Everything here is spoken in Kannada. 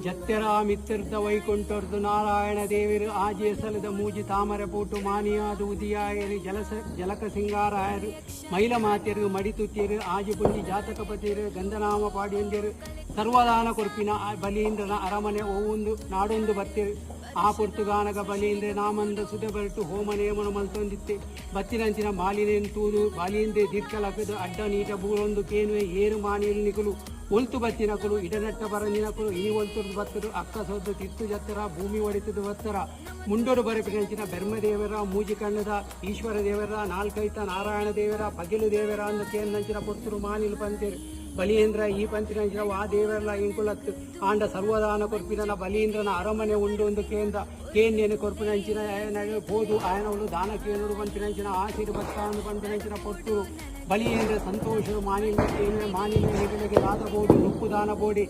ಜತ್ತೆರ ಮಿತ್ತಿರ್ದ ವೈಕುಂಠರ್ದು ನಾರಾಯಣ ದೇವಿರು ಆಜೆ ಸಲದ ಮೂಜಿ ತಾಮರ ಪೂಟು ಮಾನಿಯಾದು ಉದಿಯಾಯರು ಜಲಕ ಸಿಂಗಾರಾಯರು ಮೈಲ ಮಾತೆರು ಮಡಿತುತ್ತಿರು ಆಜಿ ಪುಂಜಿ ಜಾತಕಪತಿರು ಗಂಧನಾಮ ಪಾಡಿಯಂದಿರು ಸರ್ವದಾನ ಕೊರ್ಪಿನ ಬಲೀಂದ್ರನ ಅರಮನೆ ಒವ್ವೊಂದು ನಾಡೊಂದು ಬತ್ತಿರು ಆ ಪುರ್ತುಗಾನಗ ಬಲೀಂದ್ರ ನಾಮಂದ ಸುದೆ ಬರಟು ಹೋಮ ನೇಮನ ಮಲ್ತೊಂದಿತ್ತೆ ಬತ್ತಿನಂಚಿನ ಮಾಲಿನೇನು ತೂದು ಬಾಲಿಂದ್ರೆ ದಿರ್ಕಲಕದು ಅಡ್ಡ ನೀಟ ಬೂರೊಂದು ಕೇನುವೆ ಏರು ಮಾನಿಯಲ್ಲಿ ನಿಕುಲು ಒಲ್ತು ಬತ್ತಿನಕಲು ಇಡನಟ್ಟ ಬರಂದಿನಕಲು ಈ ಒಲ್ತುರ್ದು ಬತ್ತದು ಅಕ್ಕ ಸೊದ್ದು ತಿತ್ತು ಜತ್ತರ ಭೂಮಿ ಒಡಿತದು ಬತ್ತರ ಮುಂಡೋಡು ಬರಪಿನಂಚಿನ ಬೆರ್ಮದೇವರ ಮೂಜಿ ಕಣ್ಣದ ಈಶ್ವರ ದೇವರ ನಾಲ್ಕೈತ ನಾರಾಯಣ ದೇವರ ಪಗಿಲು ದೇವರ ಅಂದ ಕೇಂದಂಚಿನ ಪುತ್ತರು ಮಾನಿಲು ಪಂತಿರು ಬಲೀಂದ್ರ ಈ ಪಂತಿನಂಚಿನ ಆ ದೇವರಲ್ಲ ಇಂಕುಲತ್ತು ಆಂಡ ಸರ್ವದಾನ ಕೊರ್ಪಿನ ಬಲೀಂದ್ರನ ಅರಮನೆ ಉಂಡು ಒಂದು ಕೇಂದ್ರ ಕೇನ್ಯನು ಕೊರ್ಪಿನಂಚಿನ ಬೋದು ಆಯನವಳು ದಾನ ಕೇಳುಡು ಪಂಪಿನಂಚಿನ ಆಶೀರು ಬತ್ತಾಂದು ಪಂಪಿನಂಚಿನ ಪೊತ್ತರು ಬಲೀಂದ್ರ ಸಂತೋಷರು ಮಾನಿಲ ಕೇನುವೆ ಮಾನಿಲ ನಿಗಲಿಗೆ ದಾದ ಬೋದು ನುಪ್ಪು ದಾನ ಬೋಡಿ